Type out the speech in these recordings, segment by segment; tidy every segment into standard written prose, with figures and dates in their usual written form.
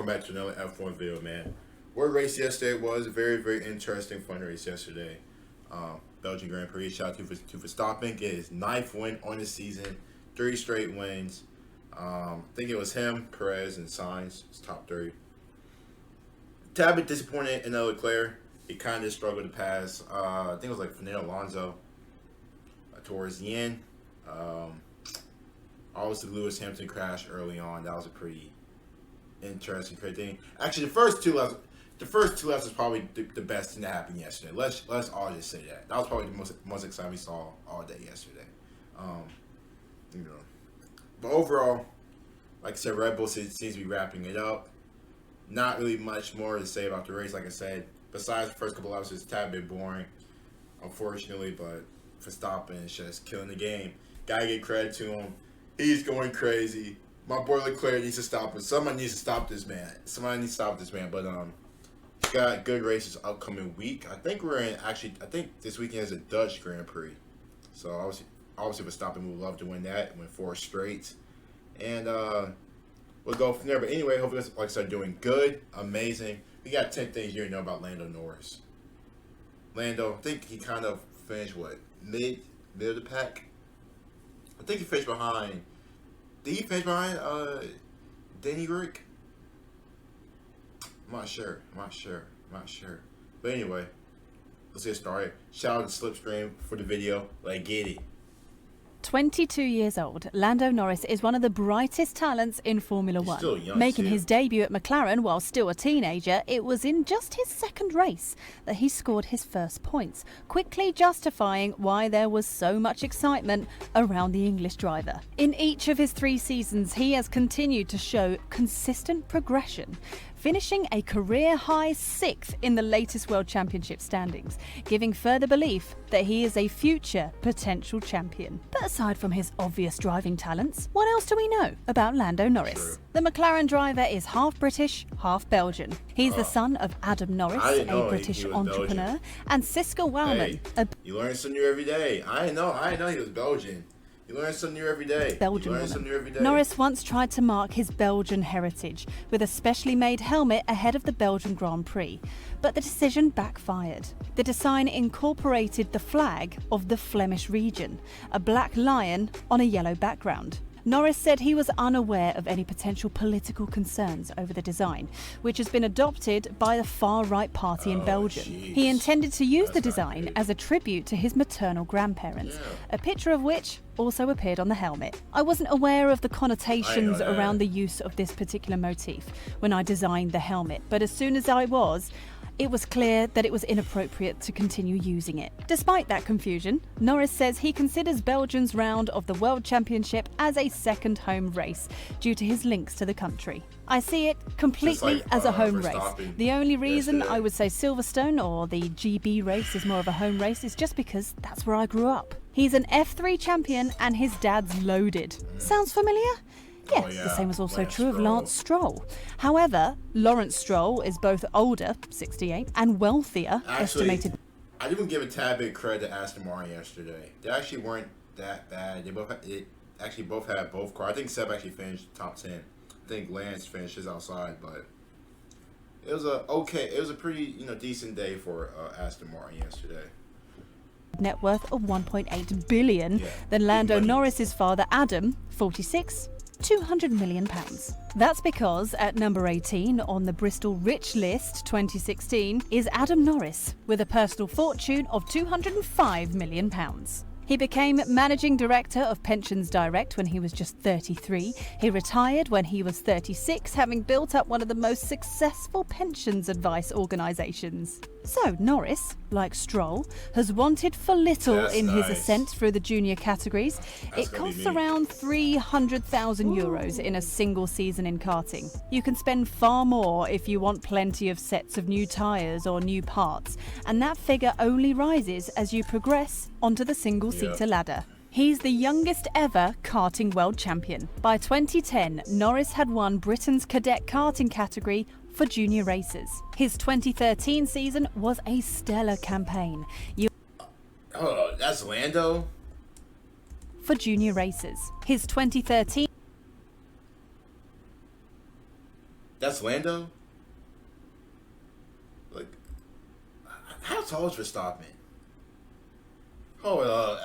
welcome back to another F1 video, man. What race yesterday was a very, very interesting, fun race yesterday. Belgian Grand Prix. Shout out to Verstappen. Get his 9th win on the season, 3 straight wins. I think it was him, Perez, and Sainz. It's top 3. Tad bit disappointed in Leclerc. He kind of struggled to pass. I think it was like Fernando Alonso towards the end. Obviously, Lewis Hamilton crashed early on. That was a pretty interesting thing. Actually, the first two laps was probably the best thing that happened yesterday. Let's all just say that. That was probably the most exciting we saw all day yesterday. But overall, like I said, Red Bull seems to be wrapping it up. Not really much more to say about the race, like I said. Besides the first couple laps, it's a tad bit boring, unfortunately. But Verstappen is just killing the game. Gotta get credit to him. He's going crazy. My boy Leclerc needs to stop him. Someone needs to stop this man. But he's got good races upcoming week. I think this weekend is a Dutch Grand Prix. So obviously Verstappen would love to win that. Win 4 straight. And we'll go from there. But anyway, hopefully, like I said, doing good, amazing. We got 10 things you know about Lando Norris. Lando, I think he kind of finished mid of the pack. I think he finished behind. Did he finish behind Danny Rick? I'm not sure. But anyway, let's get started. Shout out to Slipstream for the video. Like, get it. 22 years old, Lando Norris is one of the brightest talents in Formula One. Still young, Making too. his debut at McLaren while still a teenager, it was in just his second race that he scored his first points, quickly justifying why there was so much excitement around the English driver. In each of his 3 seasons, he has continued to show consistent progression, finishing a career-high 6th in the latest World Championship standings, giving further belief that he is a future potential champion. But aside from his obvious driving talents, what else do we know about Lando Norris? True. The McLaren driver is half British, half Belgian. He's the son of Adam Norris, a British entrepreneur, Belgian. and Siska Wellman, Hey, you learn something new every day. I didn't know he was Belgian. You learn something new every day. Belgian woman. Norris once tried to mark his Belgian heritage with a specially made helmet ahead of the Belgian Grand Prix, but the decision backfired. The design incorporated the flag of the Flemish region, a black lion on a yellow background. Norris said he was unaware of any potential political concerns over the design, which has been adopted by the far-right party in Belgium. Geez. He intended to use That's the not design good. as a tribute to his maternal grandparents, a picture of which also appeared on the helmet. I wasn't aware of the connotations that. around the use of this particular motif when I designed the helmet, but as soon as it was clear that it was inappropriate to continue using it. Despite that confusion, Norris says he considers Belgium's round of the World Championship as a second home race due to his links to the country. I see it completely Just like, as a home race. Verstappen The only reason yesterday. I would say Silverstone or the GB race is more of a home race is just because that's where I grew up. He's an F3 champion and his dad's loaded. Sounds familiar? Yes, Oh, yeah. the same was also Lance true of Stroll. Lance Stroll. However, Lawrence Stroll is both older, 68, and wealthier, Actually, estimated. I didn't give a tad bit credit to Aston Martin yesterday. They actually weren't that bad. They both had both cars. I think Seb actually finished top 10. I think Lance finished his outside, but it was a pretty decent day for Aston Martin yesterday. Net worth of 1.8 billion, Yeah, then big Lando money. Norris's father Adam, 46, 200 million pounds. That's because at number 18 on the Bristol Rich List 2016 is Adam Norris with a personal fortune of 205 million pounds. He became managing director of Pensions Direct when he was just 33. He retired when he was 36, having built up one of the most successful pensions advice organisations. So Norris, like Stroll, has wanted for little That's in his nice. ascent through the junior categories. That's It gonna be costs me. around 300,000 euros in a single season in karting. You can spend far more if you want plenty of sets of new tyres or new parts, and that figure only rises as you progress onto the single-seater ladder. He's the youngest ever karting world champion. By 2010, Norris had won Britain's cadet karting category for junior races. His 2013 season was a stellar campaign. Oh, that's Lando? For junior races. His 2013 That's Lando? Like, how tall is Verstappen? Hold up.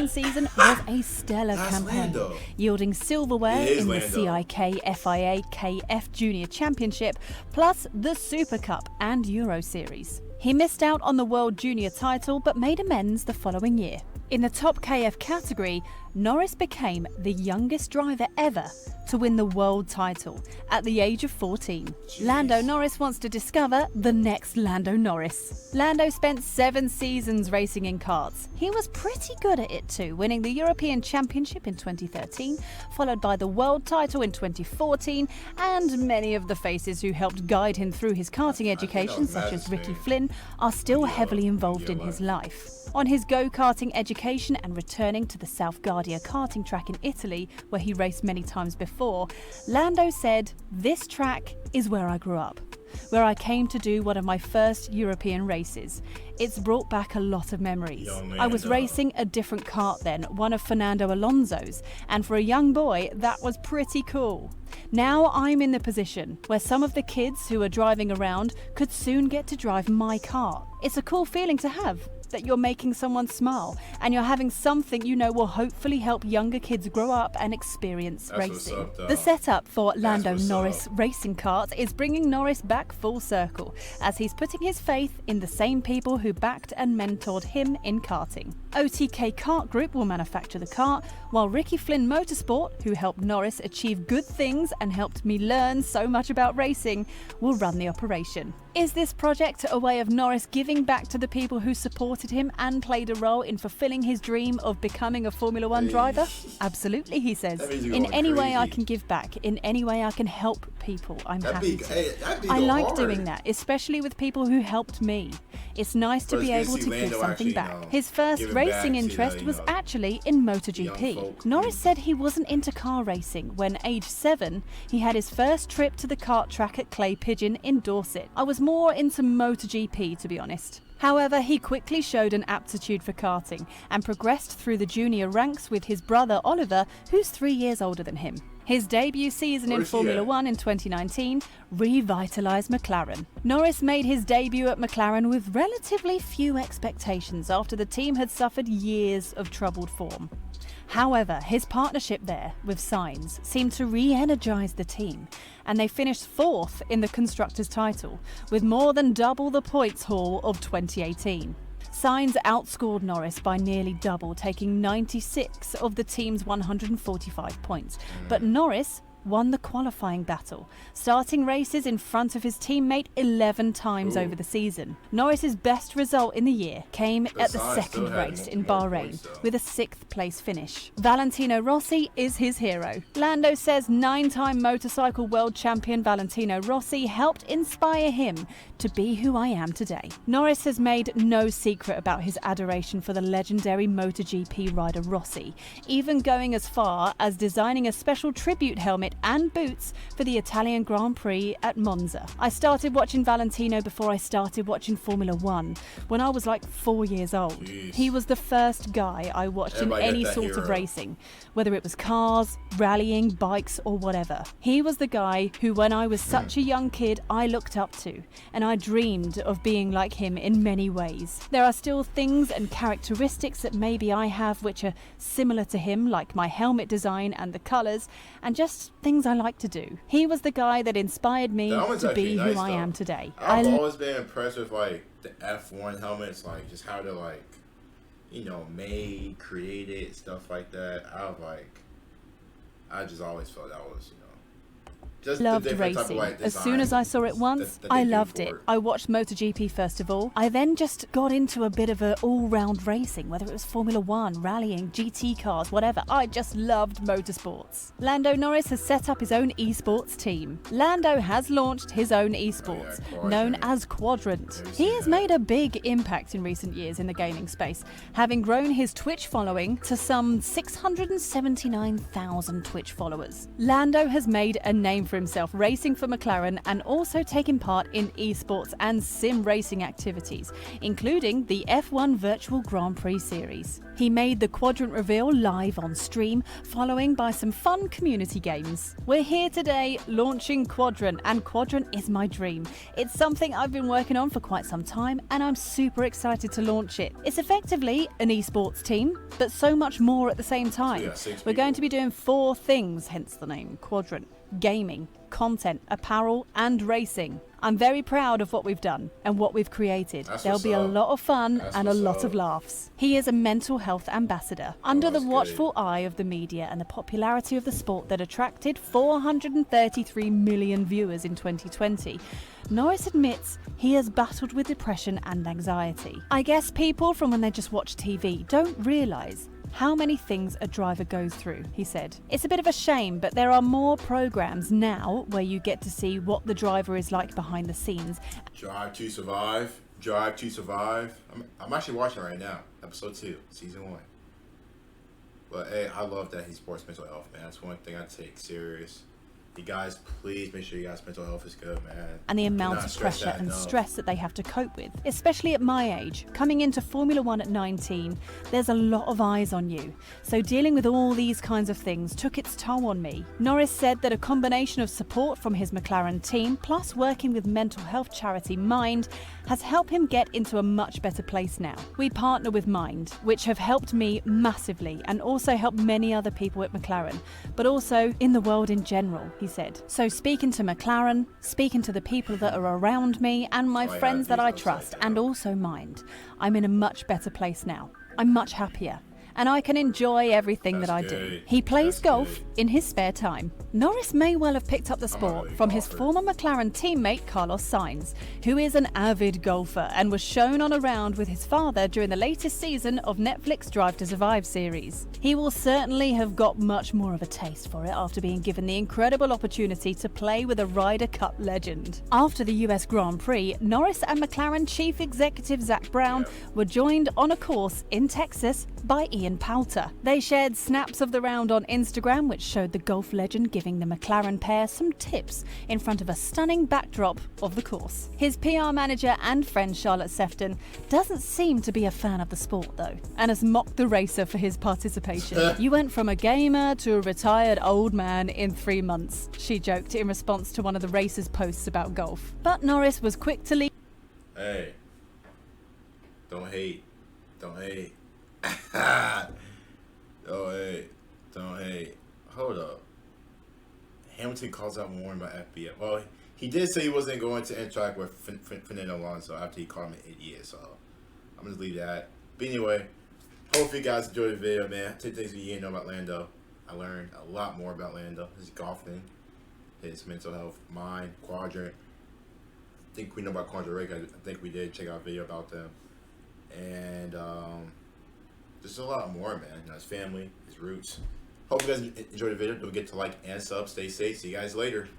Season was a stellar campaign, Lando. yielding silverware in the Lando. CIK FIA KF Junior Championship, plus the Super Cup and Euro Series. He missed out on the World Junior title but made amends the following year. In the top KF category, Norris became the youngest driver ever to win the world title at the age of 14. Jeez. Lando Norris wants to discover the next Lando Norris. Lando spent 7 seasons racing in karts. He was pretty good at it too, winning the European Championship in 2013, followed by the world title in 2014, and many of the faces who helped guide him through his karting education, such as Ricky Flynn, are still heavily involved in his life. On his go-karting education and returning to the South Guardia karting track in Italy, where he raced many times before, Lando said, "This track is where I grew up, where I came to do one of my first European races. It's brought back a lot of memories. I was racing a different kart then, one of Fernando Alonso's, and for a young boy, that was pretty cool. Now I'm in the position where some of the kids who are driving around could soon get to drive my kart. It's a cool feeling to have, that you're making someone smile and you're having something you know will hopefully help younger kids grow up and experience racing." The setup for Lando Norris racing karts is bringing Norris back full circle, as he's putting his faith in the same people who backed and mentored him in karting. OTK Kart Group will manufacture the kart, while Ricky Flynn Motorsport, who helped Norris achieve good things and helped me learn so much about racing, will run the operation. Is this project a way of Norris giving back to the people who supported him and played a role in fulfilling his dream of becoming a Formula One driver? Absolutely, he says. In any way I can give back, in any way I can help people, I'm happy to. I like doing that, especially with people who helped me. It's nice to be able to give something back. His first racing interest was actually in MotoGP. Norris said he wasn't into car racing when, age 7, he had his first trip to the kart track at Clay Pigeon in Dorset. I was more into MotoGP, to be honest. However, he quickly showed an aptitude for karting and progressed through the junior ranks with his brother Oliver, who's 3 years older than him. His debut season in Formula One in 2019 revitalised McLaren. Norris made his debut at McLaren with relatively few expectations after the team had suffered years of troubled form. However, his partnership there with Sainz seemed to re-energise the team, and they finished 4th in the Constructors' title, with more than double the points haul of 2018. Sainz outscored Norris by nearly double, taking 96 of the team's 145 points. But Norris won the qualifying battle, starting races in front of his teammate 11 times over the season. Norris's best result in the year came at the second race in Bahrain, with a 6th place finish. Valentino Rossi is his hero. Lando says 9-time motorcycle world champion Valentino Rossi helped inspire him to be who I am today. Norris has made no secret about his adoration for the legendary MotoGP rider Rossi, even going as far as designing a special tribute helmet and boots for the Italian Grand Prix at Monza. I started watching Valentino before I started watching Formula One, when I was like 4 years old. Jeez. He was the first guy I watched in any sort of racing, whether it was cars, rallying, bikes or whatever. He was the guy who, when I was such a young kid, I looked up to, and I dreamed of being like him in many ways. There are still things and characteristics that maybe I have which are similar to him, like my helmet design and the colours, and just things I like to do. He was the guy that inspired me to be who I am today. I've always been impressed with like the F1 helmets, like just how they're like, you know, made, created, stuff like that. I just always felt that was, you know, just loved racing. As soon as I saw it once, I loved it. I watched MotoGP first of all. I then just got into a bit of an all-round racing, whether it was Formula One, rallying, GT cars, whatever. I just loved motorsports. Lando Norris has set up his own esports team. Lando has launched his own esports, known as Quadrant. He has made a big impact in recent years in the gaming space, having grown his Twitch following to some 679,000 Twitch followers. Lando has made a name for for himself racing for McLaren and also taking part in esports and sim racing activities, including the F1 Virtual Grand Prix Series. He made the quadrant reveal live on stream, following by some fun community games. We're here today launching Quadrant, and Quadrant is my dream. It's something I've been working on for quite some time, and I'm super excited to launch it. It's effectively an esports team, but so much more at the same time. Yeah, 6 We're going people. to be doing 4 things, hence the name Quadrant: gaming, content, apparel, and racing. I'm very proud of what we've done and what we've created. That's There'll what's be a up. lot of fun That's and a what's lot up. of laughs. He is a mental health ambassador, under the that's watchful eye of the media and the popularity of the sport that attracted 433 million viewers in 2020. Norris admits he has battled with depression and anxiety. I guess people from when they just watch TV don't realise how many things a driver goes through, he said. It's a bit of a shame, but there are more programs now where you get to see what the driver is like behind the scenes. Drive to Survive. Drive to Survive. I'm actually watching it right now. Episode 2, Season 1. But hey, I love that he supports mental health, man. That's one thing I take serious. You guys, please make sure you guys' mental health is good, man. And the Do amount not of stress pressure that and enough. stress that they have to cope with, especially at my age. Coming into Formula One at 19, there's a lot of eyes on you. So dealing with all these kinds of things took its toll on me. Norris said that a combination of support from his McLaren team, plus working with mental health charity Mind, has helped him get into a much better place now. We partner with Mind, which have helped me massively and also helped many other people at McLaren, but also in the world in general, he said. So speaking to McLaren, speaking to the people that are around me and my I friends have that I these trust, upside and down. also Mind, I'm in a much better place now. I'm much happier. And I can enjoy everything That's that I do. good. He plays That's golf good. in his spare time. Norris may well have picked up the I'm not sport really a from his golfer. former McLaren teammate Carlos Sainz, who is an avid golfer and was shown on a round with his father during the latest season of Netflix Drive to Survive series. He will certainly have got much more of a taste for it after being given the incredible opportunity to play with a Ryder Cup legend. After the US Grand Prix, Norris and McLaren chief executive Zach Brown were joined on a course in Texas by Ian Poulter. They shared snaps of the round on Instagram, which showed the golf legend giving the McLaren pair some tips in front of a stunning backdrop of the course. His PR manager and friend Charlotte Sefton doesn't seem to be a fan of the sport though, and has mocked the racer for his participation. You went from a gamer to a retired old man in 3 months, she joked in response to one of the racer's posts about golf. But Norris was quick to leave. Hey, don't hate. Don't hate. Don't hate. Don't hate. Hold up. Hamilton calls out Warren by FBI. Well, he did say he wasn't going to interact with Fernando Alonso after he called him an idiot, so I'm going to leave that. But anyway, hopefully you guys enjoyed the video, man. 10 things you didn't know about Lando. I learned a lot more about Lando. His golfing, his mental health, mind, Quadrant. I think we know about Quadrant Rake. I think we did check out a video about them. And just a lot more, man. You know, his family, his roots. Hope you guys enjoyed the video. Don't forget to like and sub. Stay safe. See you guys later.